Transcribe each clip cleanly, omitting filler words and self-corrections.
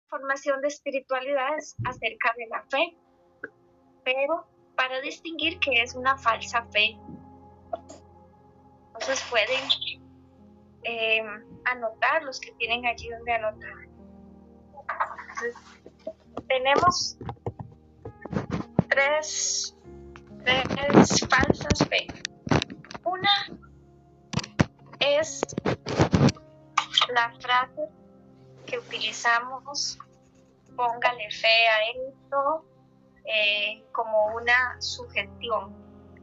formación de espiritualidades acerca de la fe, pero para distinguir qué es una falsa fe. Entonces pueden anotar los que tienen allí donde anotar. Entonces, tenemos tres falsas fe. Una es la frase que utilizamos, póngale fe a esto, como una sugestión.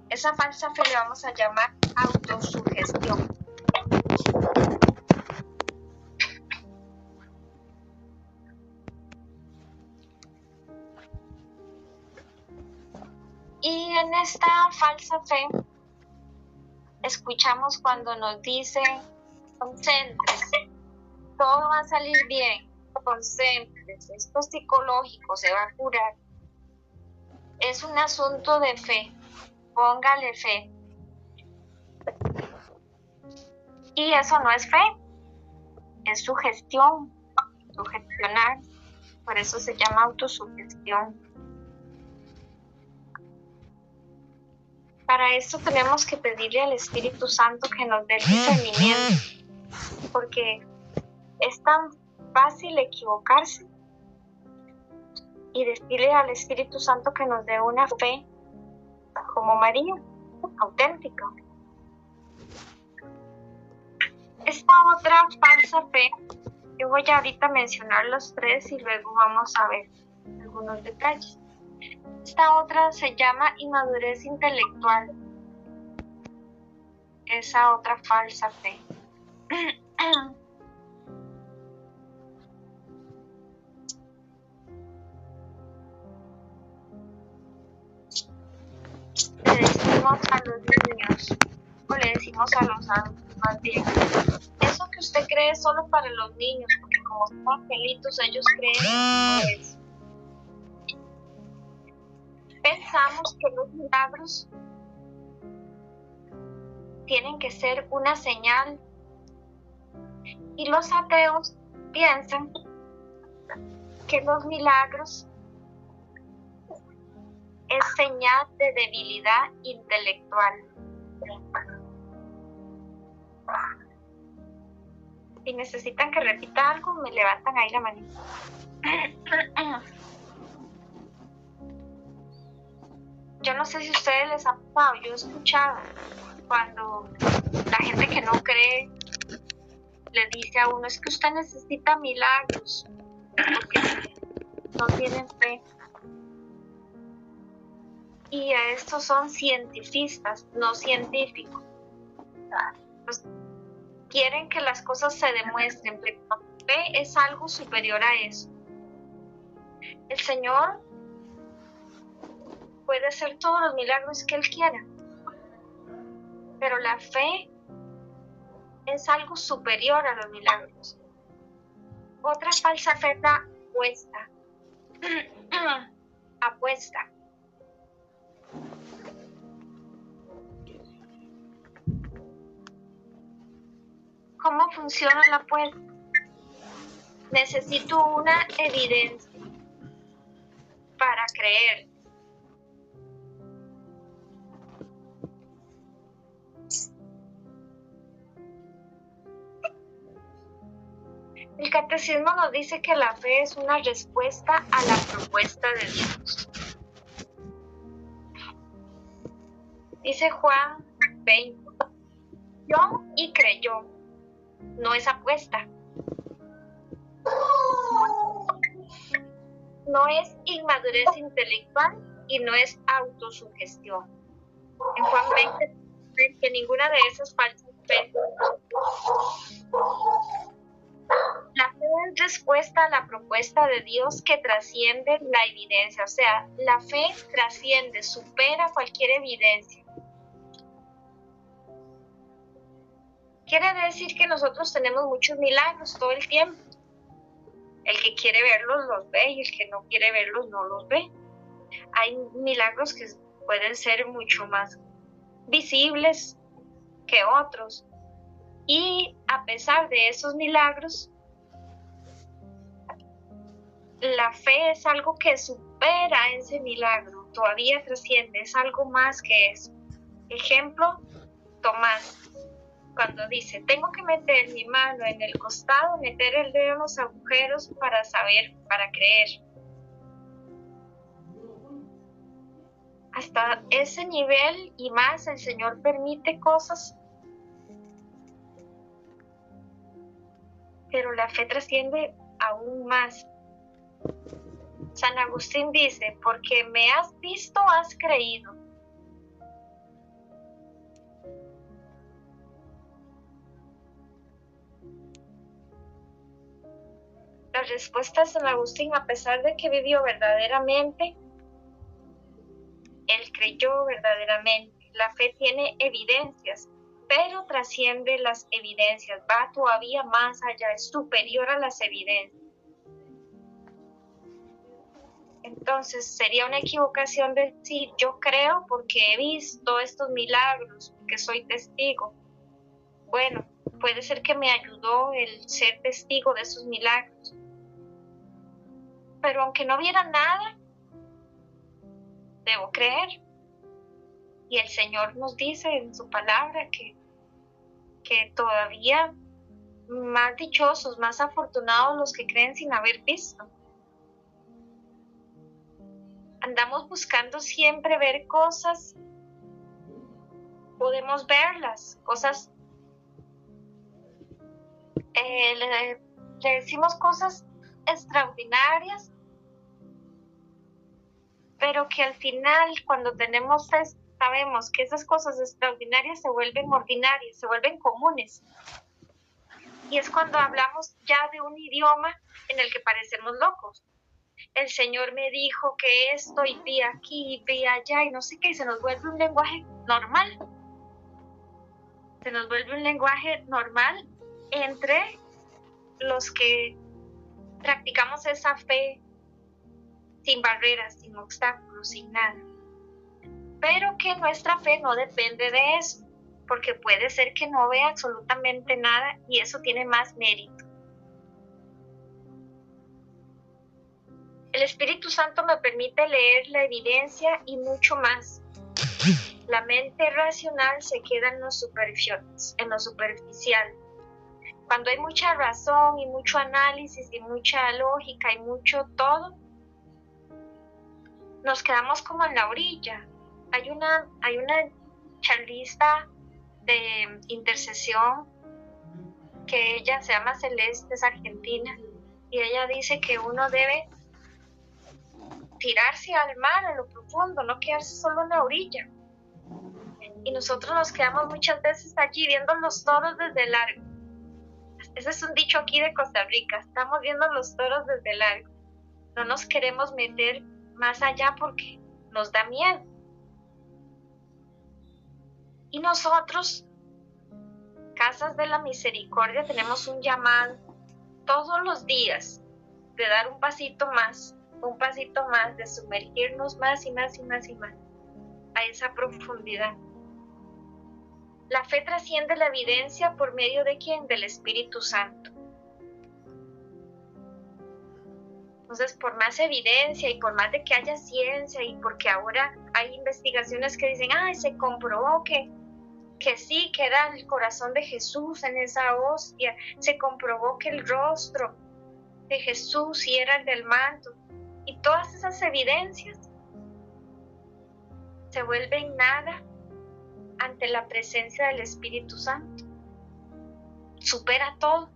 Esa falsa fe le vamos a llamar autosugestión. Y en esta falsa fe escuchamos cuando nos dicen: concéntrese, todo va a salir bien, concéntrese, esto psicológico se va a curar. Es un asunto de fe, póngale fe. Y eso no es fe, es sugestión, sugestionar, por eso se llama autosugestión. Para esto tenemos que pedirle al Espíritu Santo que nos dé el discernimiento, porque es tan fácil equivocarse, y decirle al Espíritu Santo que nos dé una fe como María, auténtica. Esta otra falsa fe, yo voy a ahorita mencionar los tres y luego vamos a ver algunos detalles. Esta otra se llama inmadurez intelectual. Esa otra falsa fe. Le decimos a los niños, o le decimos a los adultos más bien, eso que usted cree es solo para los niños, porque como son angelitos, ellos creen eso. Pensamos que los milagros tienen que ser una señal, y los ateos piensan que los milagros es señal de debilidad intelectual. Si necesitan que repita algo, me levantan ahí la manita. Yo no sé si a ustedes les ha pasado, yo he escuchado cuando la gente que no cree le dice a uno: es que usted necesita milagros, porque no tienen fe. Y a estos son cientifistas, no científicos. Pues, quieren que las cosas se demuestren, pero la fe es algo superior a eso. El Señor puede hacer todos los milagros que Él quiera, pero la fe es algo superior a los milagros. Otra falsa fe es la apuesta. Apuesta. ¿Cómo funciona la apuesta? Necesito una evidencia para creer. El catecismo nos dice que la fe es una respuesta a la propuesta de Dios. Dice Juan 20: yo y creyó, no es apuesta. No es inmadurez intelectual y no es autosugestión. En Juan 20 dice que ninguna de esas falsas fe. La fe es respuesta a la propuesta de Dios que trasciende la evidencia. O sea, la fe trasciende, supera cualquier evidencia. Quiere decir que nosotros tenemos muchos milagros todo el tiempo. El que quiere verlos los ve y el que no quiere verlos no los ve. Hay milagros que pueden ser mucho más visibles que otros. Y a pesar de esos milagros, la fe es algo que supera ese milagro, todavía trasciende, es algo más que eso. Ejemplo, Tomás, cuando dice, tengo que meter mi mano en el costado, meter el dedo en los agujeros para saber, para creer. Hasta ese nivel y más el Señor permite cosas, pero la fe trasciende aún más. San Agustín dice, porque me has visto, has creído. La respuesta de San Agustín, a pesar de que vivió verdaderamente, él creyó verdaderamente. La fe tiene evidencias, pero trasciende las evidencias, va todavía más allá, es superior a las evidencias. Entonces sería una equivocación decir, yo creo porque he visto estos milagros, que soy testigo. Bueno, puede ser que me ayudó el ser testigo de esos milagros. Pero aunque no viera nada, debo creer. Y el Señor nos dice en su palabra que todavía más dichosos, más afortunados los que creen sin haber visto. Andamos buscando siempre ver cosas, podemos verlas, cosas, le decimos cosas extraordinarias, pero que al final cuando tenemos fe sabemos que esas cosas extraordinarias se vuelven ordinarias, se vuelven comunes. Y es cuando hablamos ya de un idioma en el que parecemos locos. El Señor me dijo que esto y vi aquí y vi allá y no sé qué, y se nos vuelve un lenguaje normal. Se nos vuelve un lenguaje normal entre los que practicamos esa fe sin barreras, sin obstáculos, sin nada. Pero que nuestra fe no depende de eso, porque puede ser que no vea absolutamente nada y eso tiene más mérito. El Espíritu Santo me permite leer la evidencia y mucho más. La mente racional se queda en lo superficial. Cuando hay mucha razón y mucho análisis y mucha lógica y mucho todo, nos quedamos como en la orilla. Hay una charlista de intercesión que ella se llama Celeste, es argentina, y ella dice que uno debe tirarse al mar, a lo profundo, no quedarse solo en la orilla. Y nosotros nos quedamos muchas veces allí viendo los toros desde largo. Ese es un dicho aquí de Costa Rica, estamos viendo los toros desde largo. No nos queremos meter más allá porque nos da miedo. Y nosotros, Casas de la Misericordia, tenemos un llamado todos los días de dar un pasito más, de sumergirnos más y más y más y más a esa profundidad. La fe trasciende la evidencia por medio de ¿quién? Del Espíritu Santo. Entonces, por más evidencia y por más de que haya ciencia y porque ahora hay investigaciones que dicen, se comprobó que sí, que era el corazón de Jesús en esa hostia, se comprobó que el rostro de Jesús sí era el del manto, y todas esas evidencias se vuelven nada ante la presencia del Espíritu Santo. Supera todo.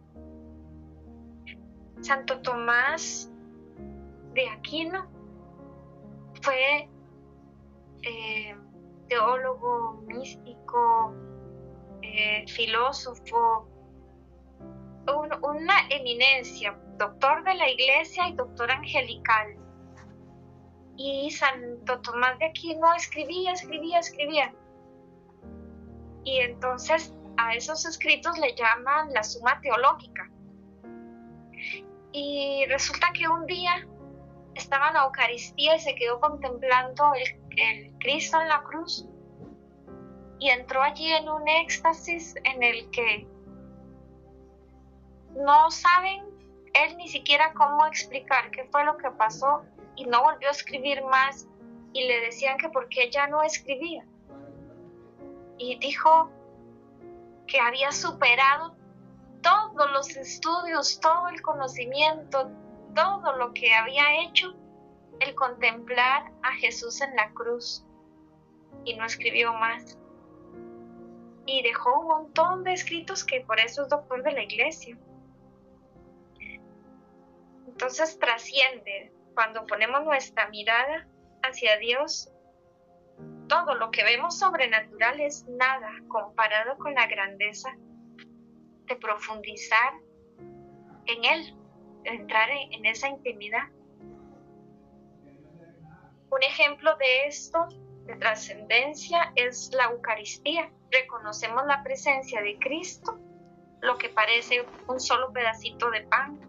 Santo Tomás de Aquino fue teólogo, místico, filósofo, una eminencia, doctor de la Iglesia y doctor angelical. Y Santo Tomás de Aquino escribía. Y entonces a esos escritos le llaman la Suma Teológica. Y resulta que un día estaba en la Eucaristía y se quedó contemplando el Cristo en la cruz. Y entró allí en un éxtasis en el que no saben él ni siquiera cómo explicar qué fue lo que pasó y no volvió a escribir más y le decían que por qué ya no escribía. Y dijo que había superado todos los estudios, todo el conocimiento, todo lo que había hecho, el contemplar a Jesús en la cruz, y no escribió más. Y dejó un montón de escritos que por eso es doctor de la iglesia. Entonces trasciende, cuando ponemos nuestra mirada hacia Dios, todo lo que vemos sobrenatural es nada comparado con la grandeza de profundizar en Él, de entrar en esa intimidad. Un ejemplo de esto, de trascendencia, es la Eucaristía. Reconocemos la presencia de Cristo, lo que parece un solo pedacito de pan.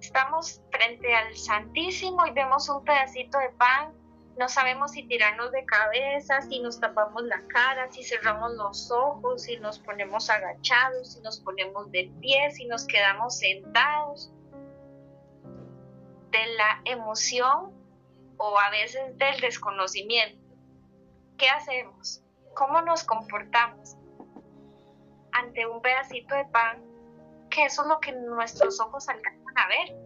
Estamos frente al Santísimo y vemos un pedacito de pan. No sabemos si tirarnos de cabeza, si nos tapamos la cara, si cerramos los ojos, si nos ponemos agachados, si nos ponemos de pie, si nos quedamos sentados. De la emoción o a veces del desconocimiento. ¿Qué hacemos? ¿Cómo nos comportamos ante un pedacito de pan? Que eso es lo que nuestros ojos alcanzan a ver.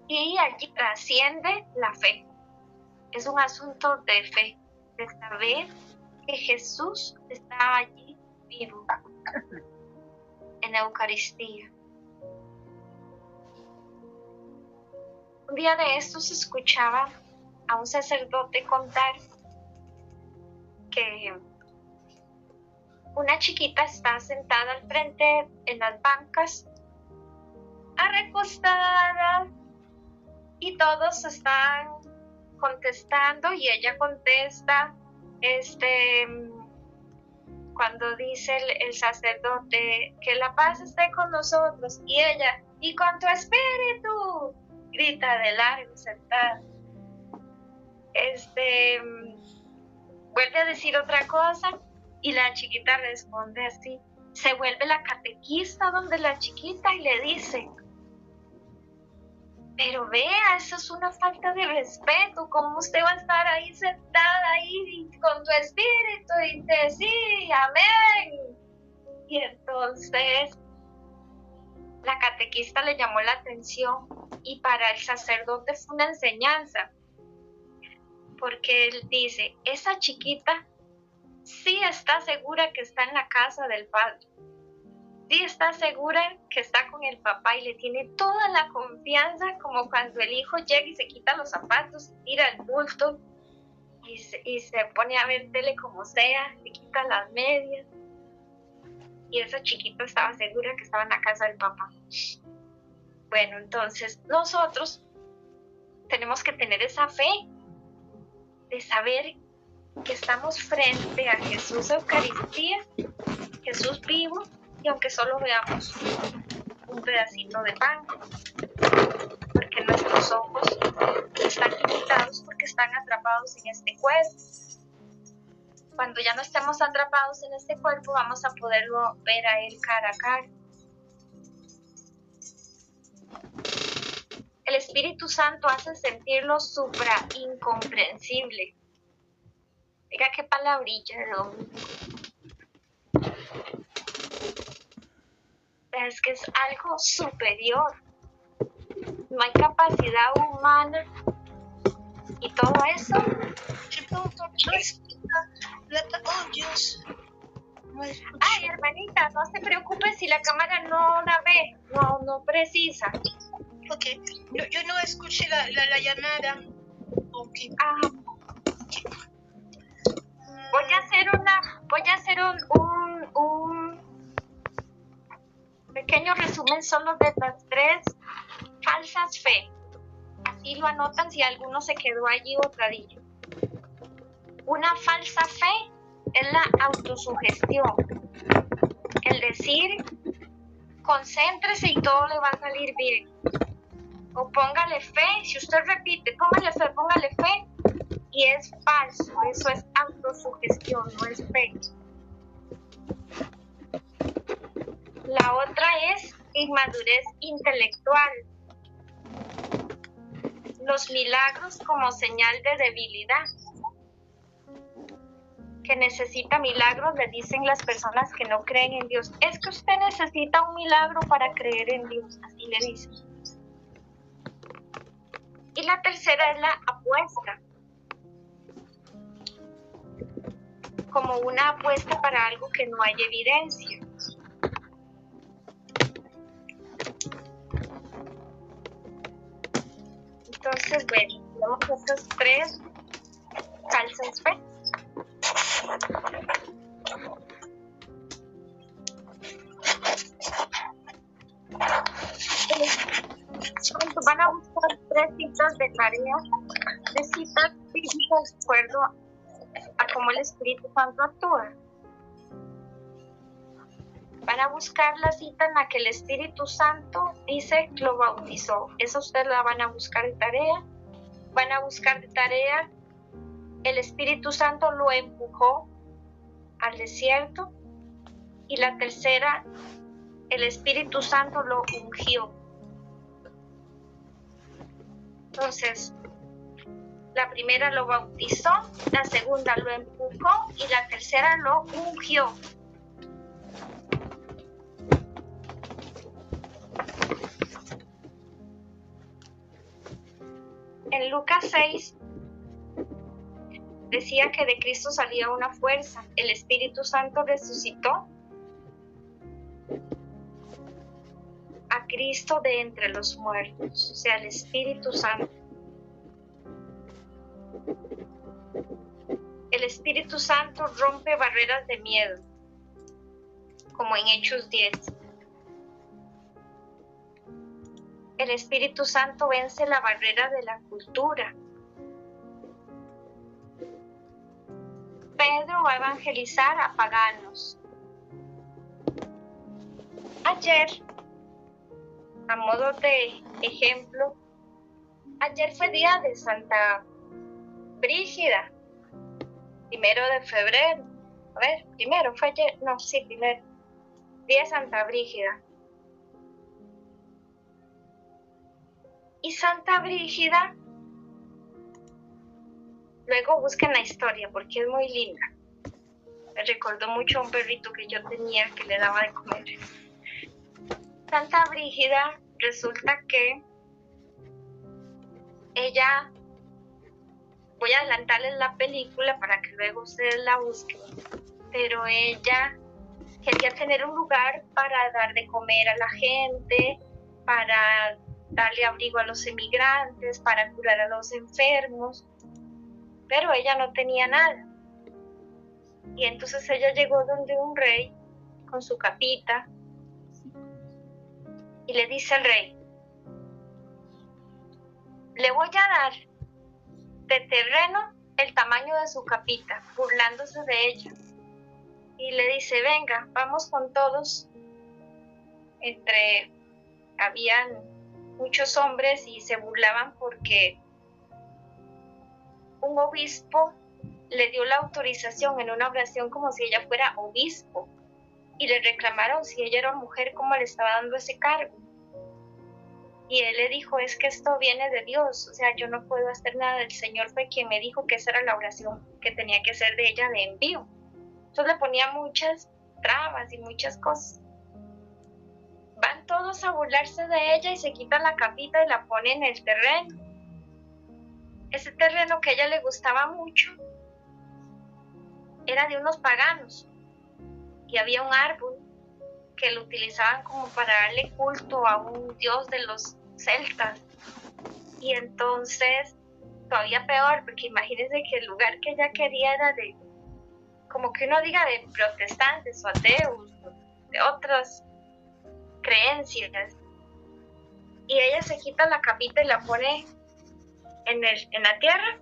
Y allí trasciende la fe. Es un asunto de fe, de saber que Jesús está allí vivo en la Eucaristía. Un día de estos escuchaba a un sacerdote contar que una chiquita está sentada al frente en las bancas, recostada, y todos están contestando y ella contesta cuando dice el sacerdote que la paz esté con nosotros, y ella, y con tu espíritu, grita de largo sentada. Vuelve a decir otra cosa y la chiquita responde así. Se vuelve la catequista donde la chiquita y le dice: pero vea, eso es una falta de respeto. ¿Cómo usted va a estar ahí sentada ahí con tu espíritu y te sí, amén? Y entonces la catequista le llamó la atención y para el sacerdote fue una enseñanza, porque él dice: esa chiquita sí está segura que está en la casa del Padre, sí está segura que está con el papá y le tiene toda la confianza, como cuando el hijo llega y se quita los zapatos, tira el bulto y se pone a ver tele como sea, se quita las medias. Y esa chiquita estaba segura que estaba en la casa del papá. Bueno, entonces nosotros tenemos que tener esa fe de saber que estamos frente a Jesús Eucaristía, Jesús vivo, y aunque solo veamos un pedacito de pan, porque nuestros ojos están limitados porque están atrapados en este cuerpo. Cuando ya no estemos atrapados en este cuerpo, vamos a poderlo ver a Él cara a cara. El Espíritu Santo hace sentirlo supra incomprensible. Diga qué palabrilla de domingo. Es que es algo superior. No hay capacidad humana. Y todo eso. Oh, Dios. Ay, hermanita, no se preocupe si la cámara no la ve. No precisa. Ok. Yo no escuché la llamada. Okay. Voy a hacer un pequeño resumen solo de las 3 falsas fe. Así lo anotan si alguno se quedó allí botadillo. Una falsa fe es la autosugestión. El decir, concéntrese y todo le va a salir bien. O póngale fe, si usted repite, póngale fe, y es falso, eso es autosugestión, no es fe. La otra es inmadurez intelectual. Los milagros como señal de debilidad. Que necesita milagros, le dicen las personas que no creen en Dios. Es que usted necesita un milagro para creer en Dios, así le dicen. Y la tercera es la apuesta. Como una apuesta para algo que no hay evidencia. Entonces, bueno, tenemos estos tres falsas fe. Cuando van a buscar 3 citas de tarea, de citas físicas de acuerdo a cómo el Espíritu Santo actúa. Van a buscar la cita en la que el Espíritu Santo dice que lo bautizó. Esa ustedes la van a buscar de tarea. Van a buscar de tarea el Espíritu Santo lo empujó al desierto. Y la tercera, el Espíritu Santo lo ungió. Entonces, la primera lo bautizó, la segunda lo empujó y la tercera lo ungió. En Lucas 6 decía que de Cristo salía una fuerza. El Espíritu Santo resucitó a Cristo de entre los muertos, o sea, el Espíritu Santo. El Espíritu Santo rompe barreras de miedo, como en Hechos 10. El Espíritu Santo vence la barrera de la cultura. Pedro va a evangelizar a paganos. Ayer, a modo de ejemplo, ayer fue día de Santa Brígida, 1 de febrero. A ver, primero fue ayer, no, sí, primero. Día de Santa Brígida. Y Santa Brígida, luego busquen la historia porque es muy linda. Me recordó mucho a un perrito que yo tenía que le daba de comer. Santa Brígida, resulta que ella, voy a adelantarles la película para que luego ustedes la busquen, pero ella quería tener un lugar para dar de comer a la gente, para darle abrigo a los emigrantes, para curar a los enfermos, pero ella no tenía nada. Y entonces ella llegó donde un rey con su capita y le dice al rey: le voy a dar de terreno el tamaño de su capita, burlándose de ella. Y le dice: venga, vamos con todos. Habían muchos hombres y se burlaban porque un obispo le dio la autorización en una oración como si ella fuera obispo. Y le reclamaron si ella era mujer, cómo le estaba dando ese cargo. Y él le dijo: es que esto viene de Dios, o sea, yo no puedo hacer nada. El Señor fue quien me dijo que esa era la oración que tenía que ser de ella de envío. Entonces le ponía muchas trabas y muchas cosas. Van todos a burlarse de ella y se quitan la capita y la ponen en el terreno. Ese terreno que a ella le gustaba mucho era de unos paganos y había un árbol que lo utilizaban como para darle culto a un dios de los celtas. Y entonces, todavía peor, porque imagínense que el lugar que ella quería era de, como que uno diga, de protestantes o ateos, de otras creencias. Y ella se quita la capita y la pone en la tierra.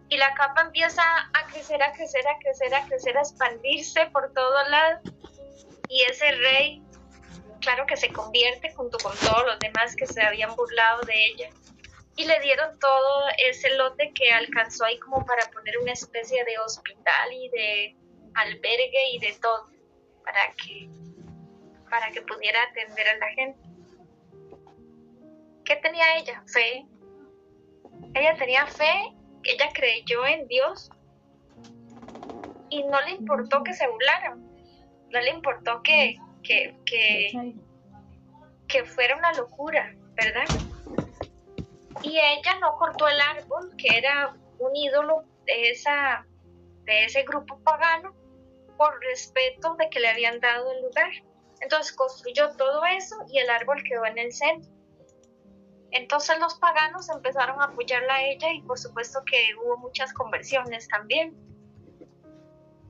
Y la capa empieza a crecer, a crecer, a crecer, a crecer, a expandirse por todos lados. Y ese rey, claro que se convierte junto con todos los demás que se habían burlado de ella. Y le dieron todo ese lote que alcanzó ahí como para poner una especie de hospital y de albergue y de todo, para que para que pudiera atender a la gente. ¿Qué tenía ella? Fe. Ella tenía fe, ella creyó en Dios y no le importó que se burlaran, no le importó que fuera una locura, ¿verdad? Y ella no cortó el árbol, que era un ídolo de ese grupo pagano, por respeto de que le habían dado el lugar. Entonces construyó todo eso y el árbol quedó en el centro. Entonces los paganos empezaron a apoyarla a ella y por supuesto que hubo muchas conversiones también,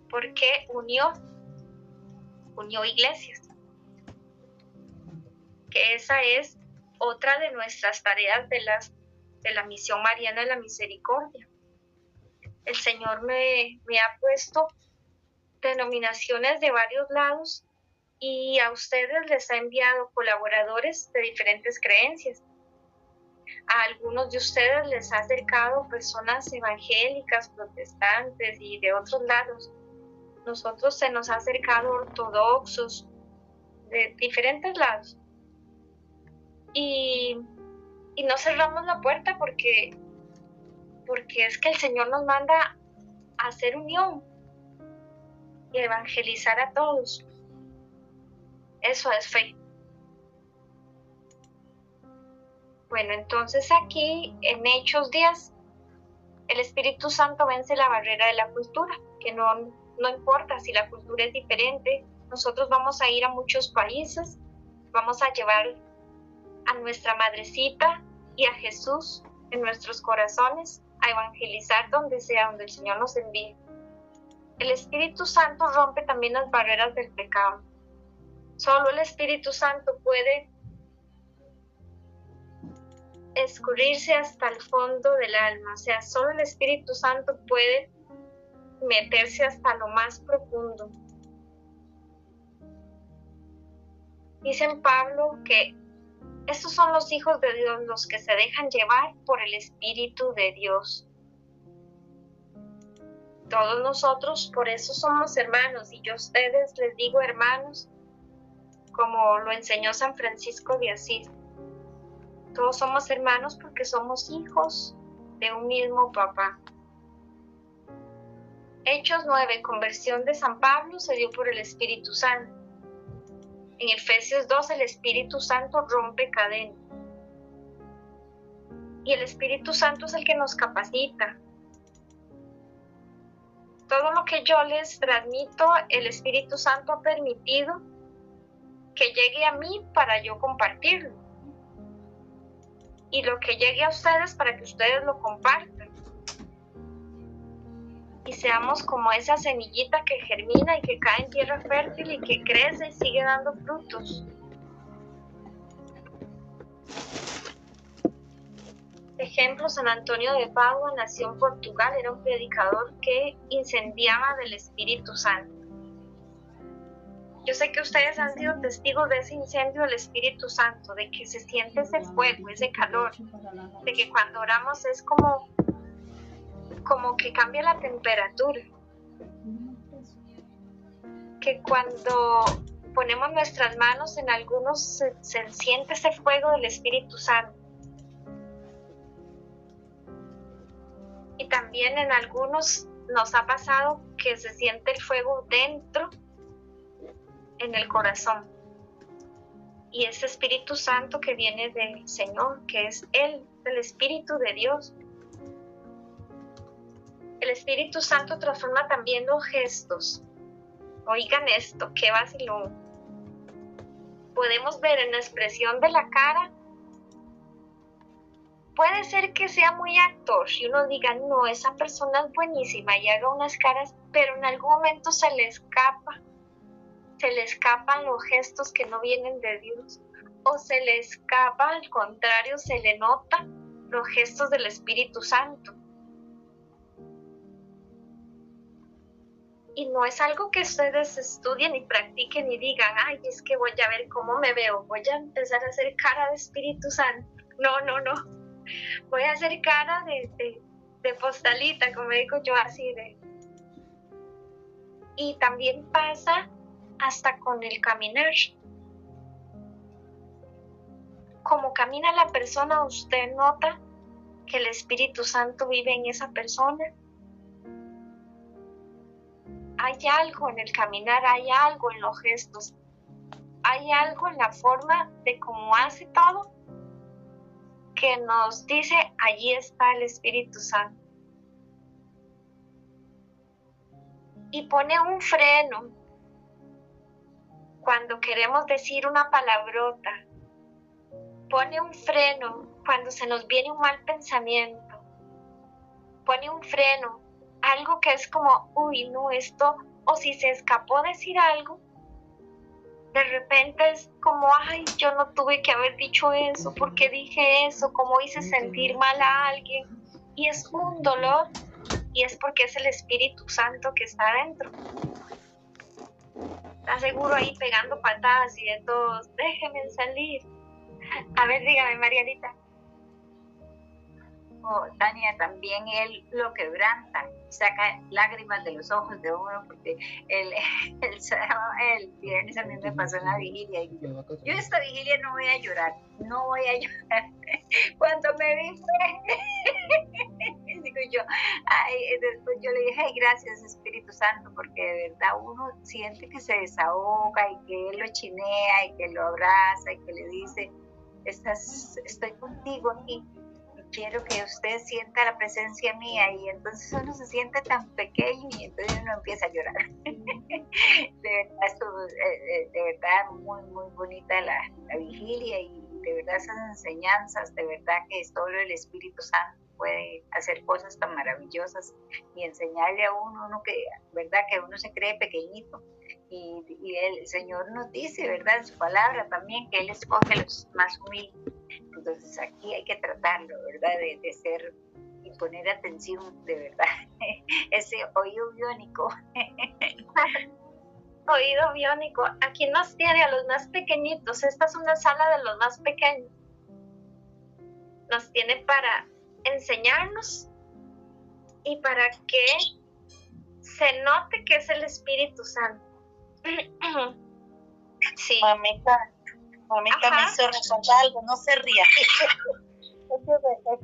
porque unió iglesias, que esa es otra de nuestras tareas de la misión mariana de la misericordia. El Señor me ha puesto denominaciones de varios lados y a ustedes les ha enviado colaboradores de diferentes creencias. A algunos de ustedes les ha acercado personas evangélicas, protestantes y de otros lados. Nosotros se nos ha acercado ortodoxos de diferentes lados. Y no cerramos la puerta porque es que el Señor nos manda a hacer unión y evangelizar a todos. Eso es fe. Bueno, entonces aquí en Hechos 10, el Espíritu Santo vence la barrera de la cultura, que no importa si la cultura es diferente, nosotros vamos a ir a muchos países, vamos a llevar a nuestra madrecita y a Jesús en nuestros corazones, a evangelizar donde sea, donde el Señor nos envíe. El Espíritu Santo rompe también las barreras del pecado. Solo el Espíritu Santo puede escurrirse hasta el fondo del alma, o sea, solo el Espíritu Santo puede meterse hasta lo más profundo. Dice en Pablo que estos son los hijos de Dios, los que se dejan llevar por el Espíritu de Dios. Todos nosotros, por eso somos hermanos, y yo a ustedes les digo hermanos, como lo enseñó San Francisco de Asís. Todos somos hermanos porque somos hijos de un mismo papá. Hechos 9, conversión de San Pablo se dio por el Espíritu Santo. En Efesios 2, el Espíritu Santo rompe cadenas. Y el Espíritu Santo es el que nos capacita. Todo lo que yo les transmito, el Espíritu Santo ha permitido que llegue a mí para yo compartirlo. Y lo que llegue a ustedes para que ustedes lo compartan. Y seamos como esa semillita que germina y que cae en tierra fértil y que crece y sigue dando frutos. Ejemplo, San Antonio de Padua nació en Portugal, era un predicador que incendiaba del Espíritu Santo. Yo sé que ustedes han sido testigos de ese incendio del Espíritu Santo, de que se siente ese fuego, ese calor, de que cuando oramos es como que cambia la temperatura, que cuando ponemos nuestras manos en algunos se siente ese fuego del Espíritu Santo. Y también en algunos nos ha pasado que se siente el fuego dentro, en el corazón. Y ese Espíritu Santo que viene del Señor, que es Él, el Espíritu de Dios. El Espíritu Santo transforma también los gestos. Oigan esto, qué vacilón. Podemos ver en la expresión de la cara. Puede ser que sea muy actor y uno diga, no, esa persona es buenísima y haga unas caras, pero en algún momento se le escapan los gestos que no vienen de Dios, o se le escapa, al contrario, se le nota los gestos del Espíritu Santo. Y no es algo que ustedes estudien y practiquen y digan, ay, es que voy a ver cómo me veo, voy a empezar a hacer cara de Espíritu Santo. No. Voy a hacer cara de postalita, como digo yo, así de. Y también pasa hasta con el caminar. como camina la persona, usted nota que el Espíritu Santo vive en esa persona. Hay algo en el caminar, hay algo en los gestos, hay algo en la forma de cómo hace todo que nos dice, allí está el Espíritu Santo. Y pone un freno cuando queremos decir una palabrota. Pone un freno cuando se nos viene un mal pensamiento. Pone un freno, algo que es como, uy, no, esto, o si se escapó decir algo, de repente es como, ay, yo no tuve que haber dicho eso, ¿por qué dije eso? ¿Cómo hice sentir mal a alguien? Y es un dolor, y es porque es el Espíritu Santo que está adentro. Está seguro ahí pegando patadas y de todos, déjenme salir. A ver, dígame, Marianita. Tania, también él lo quebranta, saca lágrimas de los ojos de uno, porque el viernes a mí me pasó en la vigilia y yo esta vigilia no voy a llorar. Cuando me vi digo yo, después yo le dije, ay, gracias Espíritu Santo, porque de verdad uno siente que se desahoga y que él lo chinea y que lo abraza y que le dice, estoy contigo aquí. Quiero que usted sienta la presencia mía, y entonces uno se siente tan pequeño y entonces uno empieza a llorar. De verdad muy muy bonita la vigilia, y de verdad esas enseñanzas, de verdad que solo el Espíritu Santo puede hacer cosas tan maravillosas y enseñarle a uno que, verdad, que uno se cree pequeñito, y el Señor nos dice, verdad, en su palabra también, que Él escoge a los más humildes. Entonces aquí hay que tratarlo, ¿verdad? De ser y poner atención, de verdad. Ese oído biónico. Oído biónico. Aquí nos tiene a los más pequeñitos. Esta es una sala de los más pequeños. Nos tiene para enseñarnos y para que se note que es el Espíritu Santo. Sí. Mamita me hizo recordar algo, no se ría. Es que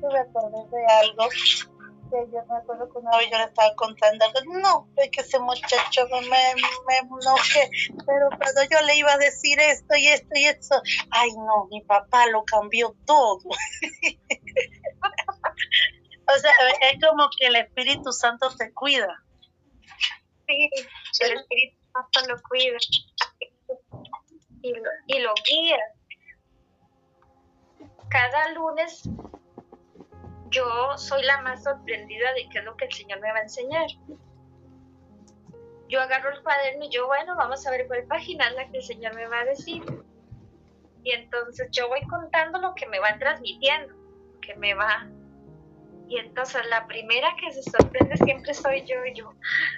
me acordé de algo que yo me acuerdo que una vez yo le estaba contando algo. No, es que ese muchacho me enojé, pero cuando yo le iba a decir esto y esto y esto, ay no, mi papá lo cambió todo. O sea, es como que el Espíritu Santo te cuida. Sí, el Espíritu Santo lo cuida y lo guía. Cada lunes yo soy la más sorprendida de qué es lo que el Señor me va a enseñar. Yo agarro el cuaderno y yo, bueno, vamos a ver cuál página es la que el Señor me va a decir. Y entonces yo voy contando lo que me va transmitiendo, que me va. Y entonces la primera que se sorprende siempre soy yo, y yo,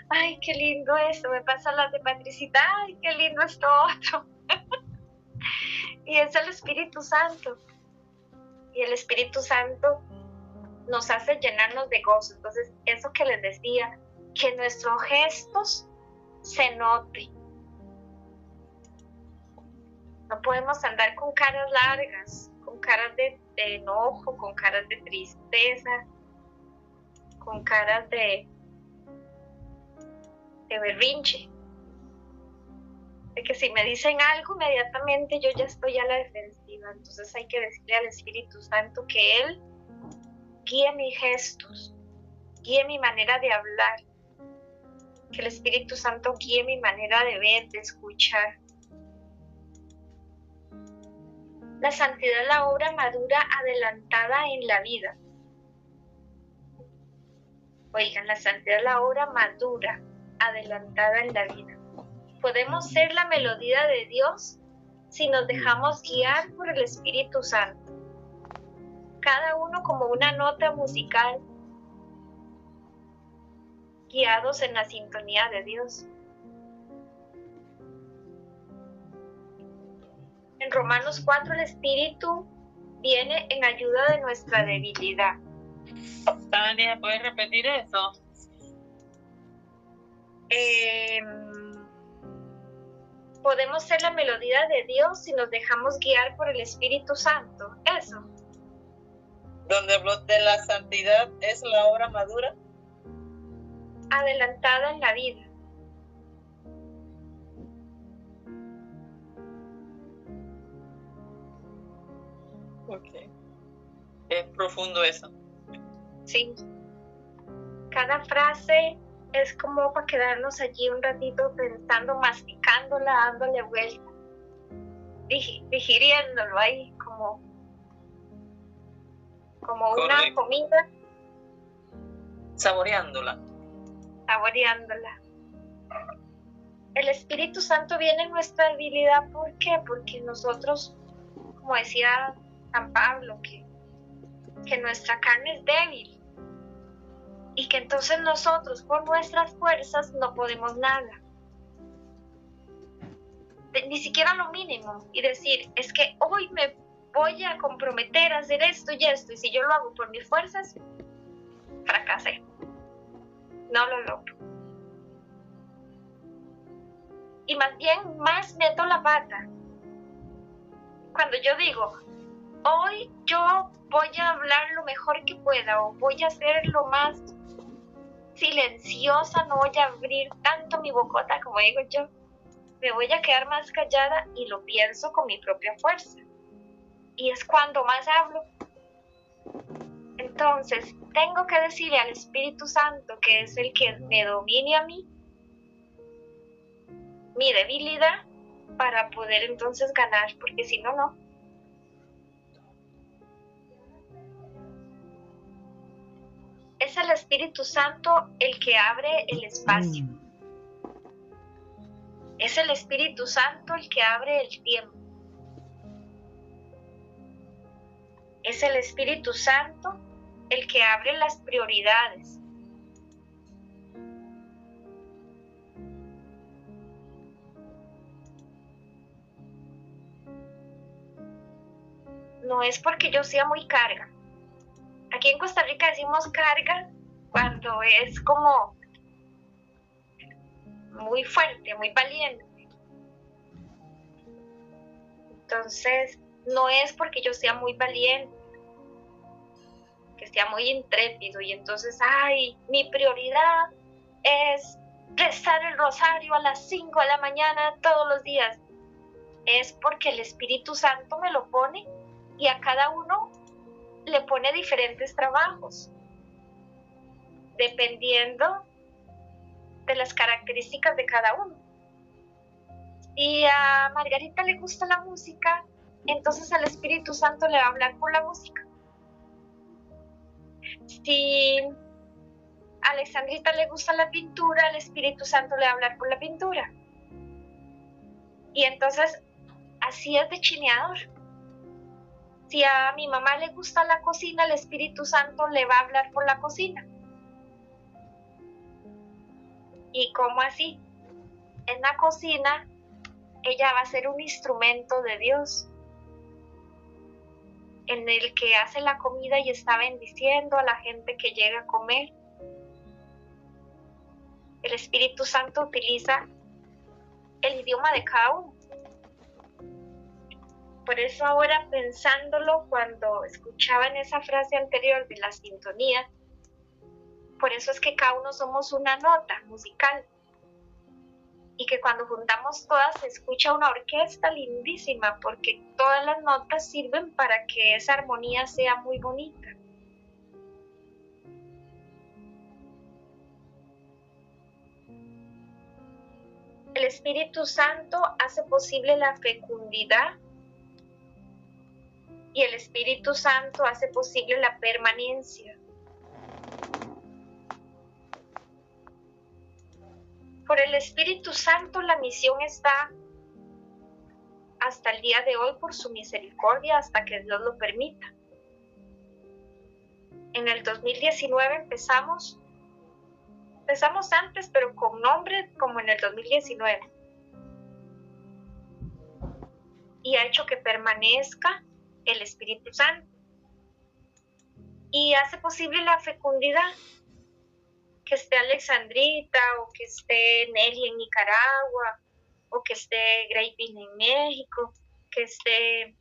ay, qué lindo esto, me pasa las de Patricita, ay, qué lindo esto otro. Y es el Espíritu Santo. Y el Espíritu Santo nos hace llenarnos de gozo. Entonces, eso que les decía, que nuestros gestos se noten. No podemos andar con caras largas, con caras de enojo, con caras de tristeza, con caras de berrinche. De que si me dicen algo, inmediatamente yo ya estoy a la defensiva. Entonces hay que decirle al Espíritu Santo que Él guíe mis gestos, guíe mi manera de hablar, que el Espíritu Santo guíe mi manera de ver, de escuchar. La santidad es la obra madura adelantada en la vida. Oigan, la santidad es la obra madura adelantada en la vida. Podemos ser la melodía de Dios si nos dejamos guiar por el Espíritu Santo. Cada uno como una nota musical, guiados en la sintonía de Dios. En Romanos 4 el Espíritu viene en ayuda de nuestra debilidad. Tania, ¿puedes repetir eso? podemos ser la melodía de Dios si nos dejamos guiar por el Espíritu Santo. Eso. Donde habló de la santidad es la obra madura. Adelantada en la vida. Ok. Es profundo eso. Sí. Cada frase es como para quedarnos allí un ratito pensando, masticándola, dándole vuelta, digiriéndolo ahí como una comida. Saboreándola. Saboreándola. El Espíritu Santo viene en nuestra debilidad. ¿Por qué? Porque nosotros, como decía San Pablo, que nuestra carne es débil y que entonces nosotros por nuestras fuerzas no podemos nada. Ni siquiera lo mínimo, y decir, es que hoy me voy a comprometer a hacer esto y esto, y si yo lo hago por mis fuerzas, fracasé. No lo logro. Y más bien, más meto la pata. Cuando yo digo, hoy yo voy a hablar lo mejor que pueda, o voy a ser lo más silenciosa, no voy a abrir tanto mi bocota, como digo yo, me voy a quedar más callada y lo pienso con mi propia fuerza. Y es cuando más hablo. Entonces, tengo que decirle al Espíritu Santo, que es el que me domine a mí, mi debilidad, para poder entonces ganar, porque si no, no. Es el Espíritu Santo el que abre el espacio. Es el Espíritu Santo el que abre el tiempo. Es el Espíritu Santo el que abre las prioridades. No es porque yo sea muy carga. Aquí en Costa Rica decimos carga cuando es como muy fuerte, muy valiente. Entonces, no es porque yo sea muy valiente, que sea muy intrépido y entonces, ay, mi prioridad es rezar el rosario a las 5 de la mañana todos los días. Es porque el Espíritu Santo me lo pone y a cada uno le pone diferentes trabajos, dependiendo de las características de cada uno. Si a Margarita le gusta la música, entonces el Espíritu Santo le va a hablar por la música. Si a Alexandrita le gusta la pintura, el Espíritu Santo le va a hablar por la pintura. Y entonces, así es de chineador. Si a mi mamá le gusta la cocina, el Espíritu Santo le va a hablar por la cocina. ¿Y cómo así? En la cocina, ella va a ser un instrumento de Dios, en el que hace la comida y está bendiciendo a la gente que llega a comer. El Espíritu Santo utiliza el idioma de cada uno. Por eso ahora, pensándolo, cuando escuchaba en esa frase anterior de la sintonía, por eso es que cada uno somos una nota musical. Y que cuando juntamos todas se escucha una orquesta lindísima, porque todas las notas sirven para que esa armonía sea muy bonita. El Espíritu Santo hace posible la fecundidad y el Espíritu Santo hace posible la permanencia. Por el Espíritu Santo la misión está hasta el día de hoy por su misericordia, hasta que Dios lo permita. En el 2019 empezamos antes, pero con nombre como en el 2019. Y ha hecho que permanezca el Espíritu Santo. Y hace posible la fecundidad. Que esté Alexandrita o que esté Nelly en Nicaragua o que esté Graving en México, que esté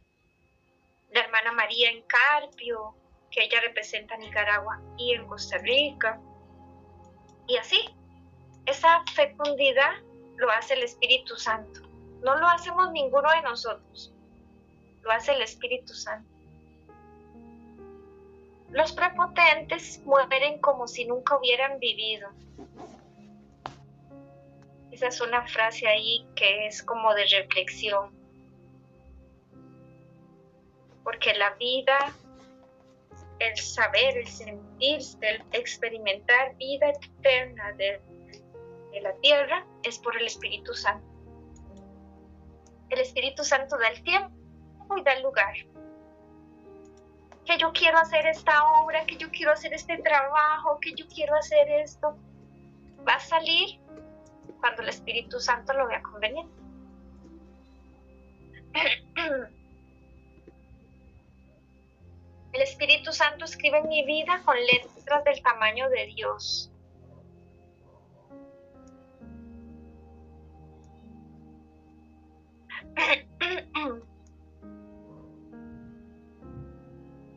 la hermana María en Carpio, que ella representa a Nicaragua y en Costa Rica. Y así, esa fecundidad lo hace el Espíritu Santo. No lo hacemos ninguno de nosotros, lo hace el Espíritu Santo. Los prepotentes mueren como si nunca hubieran vivido. Esa es una frase ahí que es como de reflexión. Porque la vida, el saber, el sentirse, el experimentar vida eterna de la tierra es por el Espíritu Santo. El Espíritu Santo da el tiempo y da el lugar. Que yo quiero hacer esta obra, que yo quiero hacer este trabajo, que yo quiero hacer esto, va a salir cuando el Espíritu Santo lo vea conveniente. El Espíritu Santo escribe en mi vida con letras del tamaño de Dios.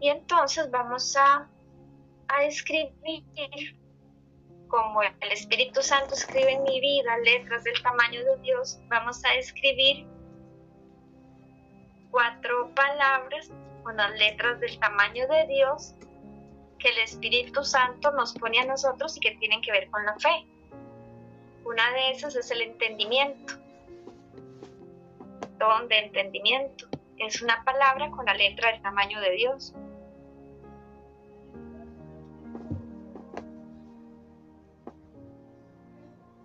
Y entonces vamos a escribir, como el Espíritu Santo escribe en mi vida letras del tamaño de Dios, vamos a escribir 4 palabras con las letras del tamaño de Dios que el Espíritu Santo nos pone a nosotros y que tienen que ver con la fe. Una de esas es el entendimiento. Don de entendimiento. Es una palabra con la letra del tamaño de Dios.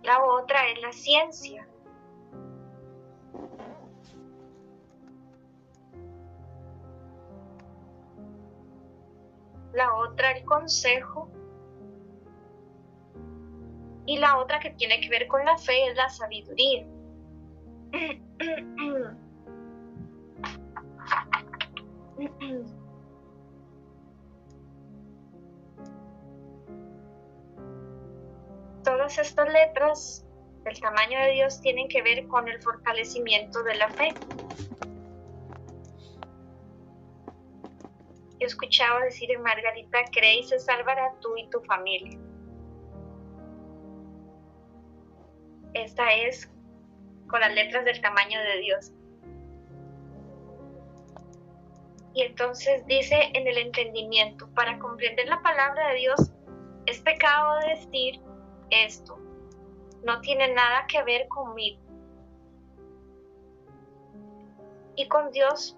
La otra es la ciencia. La otra el consejo. Y la otra que tiene que ver con la fe es la sabiduría. Todas estas letras del tamaño de Dios tienen que ver con el fortalecimiento de la fe. Yo escuchaba decir en Margarita, cree y se salvará tú y tu familia. Esta es con las letras del tamaño de Dios. Y entonces dice en el entendimiento, para comprender la palabra de Dios, es pecado decir esto, no tiene nada que ver conmigo. Y con Dios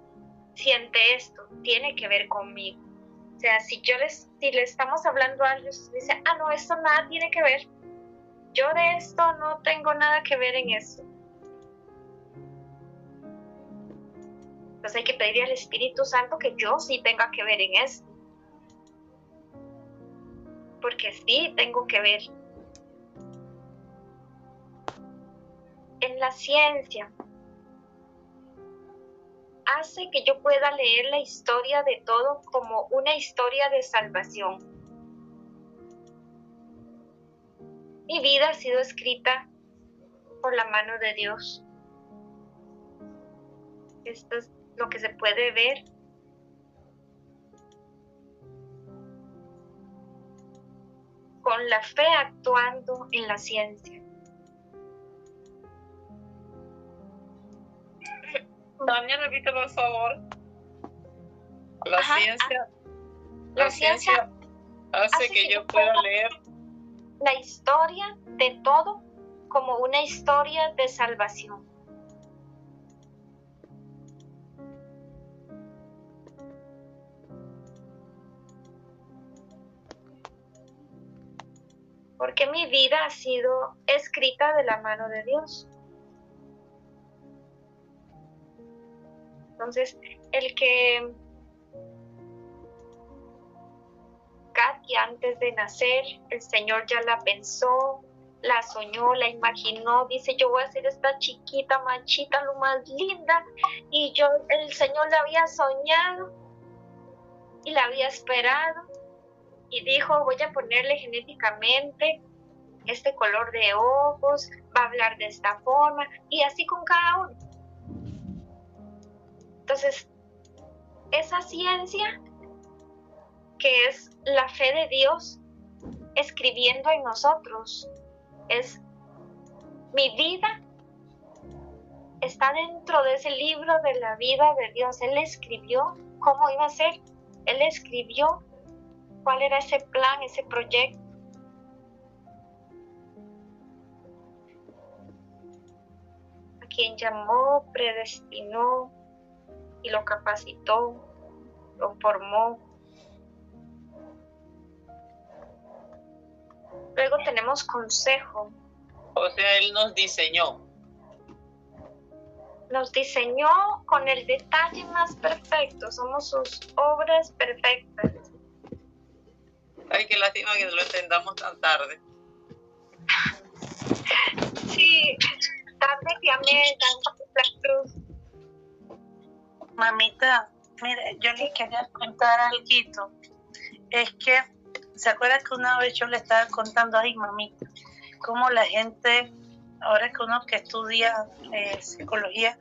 siente esto, tiene que ver conmigo. O sea, si le estamos hablando a alguien, dice, no, esto nada tiene que ver. Yo de esto no tengo nada que ver en esto. Entonces hay que pedirle al Espíritu Santo que yo sí tenga que ver en esto. Porque sí tengo que ver. En la ciencia hace que yo pueda leer la historia de todo como una historia de salvación. Mi vida ha sido escrita por la mano de Dios. Esto es lo que se puede ver. Con la fe actuando en la ciencia. Tania, repite por favor. La ciencia hace que yo pueda leer la historia de todo como una historia de salvación. Porque mi vida ha sido escrita de la mano de Dios. Entonces, el que Katia antes de nacer, el Señor ya la pensó, la soñó, la imaginó, dice, yo voy a ser esta chiquita, manchita, lo más linda, y el Señor la había soñado y la había esperado, y dijo, voy a ponerle genéticamente este color de ojos, va a hablar de esta forma, y así con cada uno. Entonces, esa ciencia que es la fe de Dios escribiendo en nosotros, es mi vida, está dentro de ese libro de la vida de Dios. Él escribió cómo iba a ser, Él escribió cuál era ese plan, ese proyecto. A quien llamó, predestinó y lo capacitó, lo formó. Luego tenemos consejo. O sea, Él nos diseñó. Nos diseñó con el detalle más perfecto. Somos sus obras perfectas. Ay, qué lástima que no lo entendamos tan tarde. Sí, tarde clamé, la cruz. Mamita, mire, yo les quería contar algo. Es que, ¿se acuerdan que una vez yo le estaba contando, ay mamita, cómo la gente, ahora que uno que estudia psicología,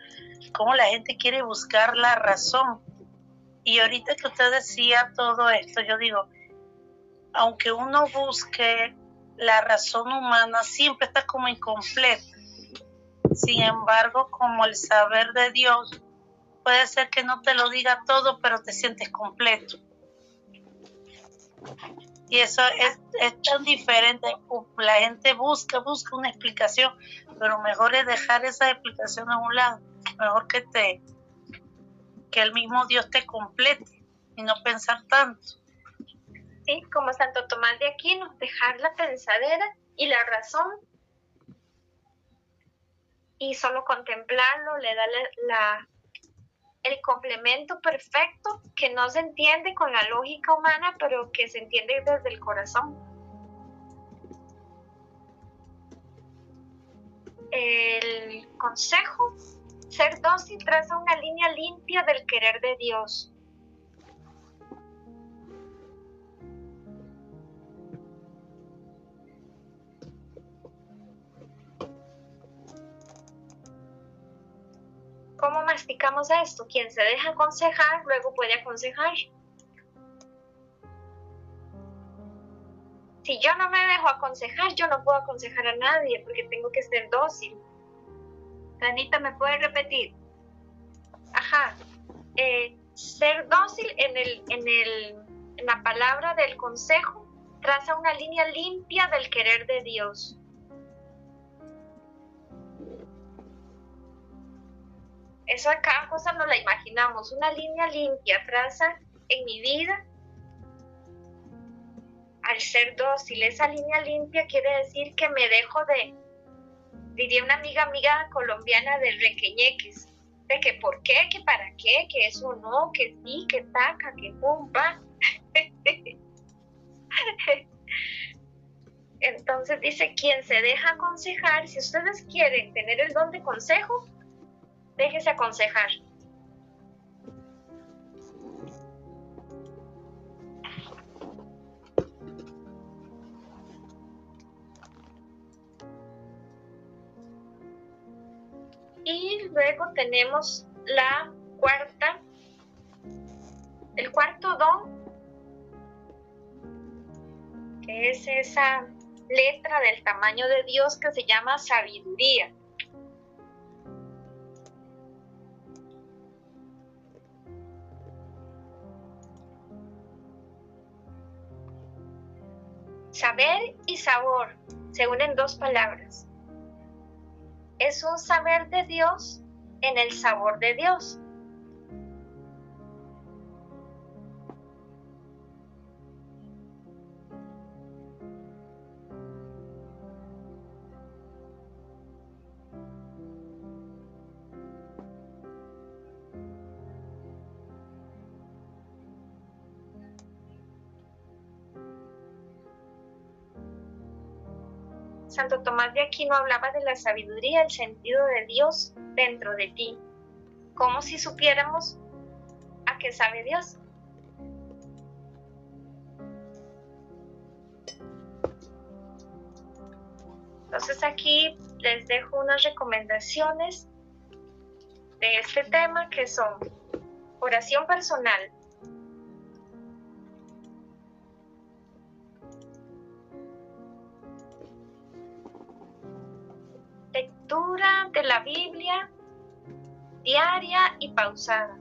cómo la gente quiere buscar la razón? Y ahorita que usted decía todo esto, yo digo, aunque uno busque la razón humana, siempre está como incompleta. Sin embargo, como el saber de Dios, puede ser que no te lo diga todo, pero te sientes completo. Y eso es tan diferente. La gente busca una explicación, pero mejor es dejar esa explicación a un lado. Mejor que el mismo Dios te complete y no pensar tanto. Sí, como Santo Tomás de Aquino, dejar la pensadera y la razón y solo contemplarlo le da el complemento perfecto que no se entiende con la lógica humana, pero que se entiende desde el corazón. El consejo, ser dócil, traza una línea limpia del querer de Dios. ¿Cómo masticamos esto? Quien se deja aconsejar, luego puede aconsejar. Si yo no me dejo aconsejar, yo no puedo aconsejar a nadie porque tengo que ser dócil. Tanita, ¿me puede repetir? Ajá. Ser dócil en la palabra del consejo traza una línea limpia del querer de Dios. Eso a cada cosa nos la imaginamos. Una línea limpia traza en mi vida. Al ser dócil, esa línea limpia quiere decir que me dejo diría una amiga colombiana, de requeñeques, de que por qué, que para qué, que eso no, que sí, que taca, que pum, pa. Entonces dice, quien se deja aconsejar, si ustedes quieren tener el don de consejo, déjese aconsejar. Y luego tenemos el cuarto don, que es esa letra del tamaño de Dios que se llama sabiduría. Saber y sabor se unen dos palabras. Es un saber de Dios en el sabor de Dios. Santo Tomás de Aquino hablaba de la sabiduría, el sentido de Dios dentro de ti, como si supiéramos a qué sabe Dios. Entonces aquí les dejo unas recomendaciones de este tema que son oración personal, lectura de la Biblia diaria y pausada.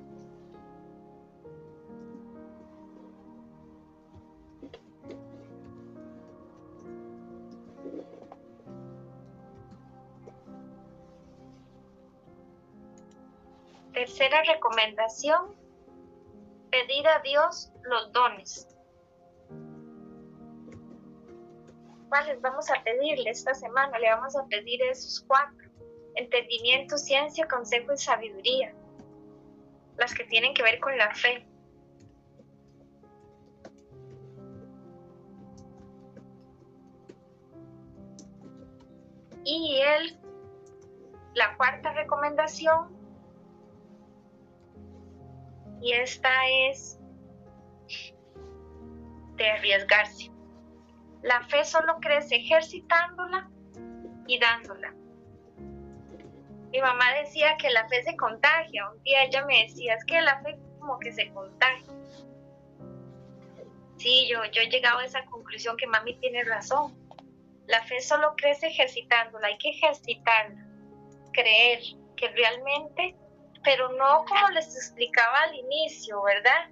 Tercera recomendación, pedir a Dios los dones. ¿Cuáles vamos a pedirle esta semana? Le vamos a pedir esos 4. Entendimiento, ciencia, consejo y sabiduría. Las que tienen que ver con la fe. Y la 4ª recomendación, y esta es de arriesgarse. La fe solo crece ejercitándola y dándola. Mi mamá decía que la fe se contagia. Un día ella me decía, es que la fe como que se contagia. Sí, yo he llegado a esa conclusión que mami tiene razón. La fe solo crece ejercitándola, hay que ejercitarla, creer que realmente, pero no como les explicaba al inicio, ¿verdad?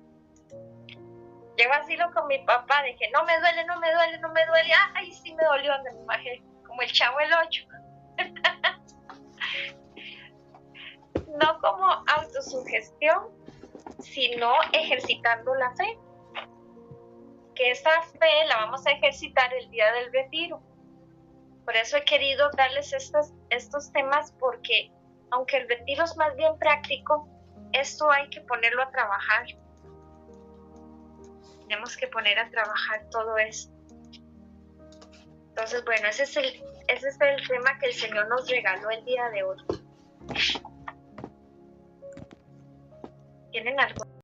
Yo vacilo con mi papá de que no me duele, ay, sí me dolió, donde me bajé, como el Chavo el 8. No como autosugestión, sino ejercitando la fe. Que esa fe la vamos a ejercitar el día del retiro. Por eso he querido darles estos temas, porque aunque el retiro es más bien práctico, esto hay que ponerlo a trabajar. Tenemos que poner a trabajar todo eso. Entonces, bueno, ese es el tema que el Señor nos regaló el día de hoy. ¿Tienen algo?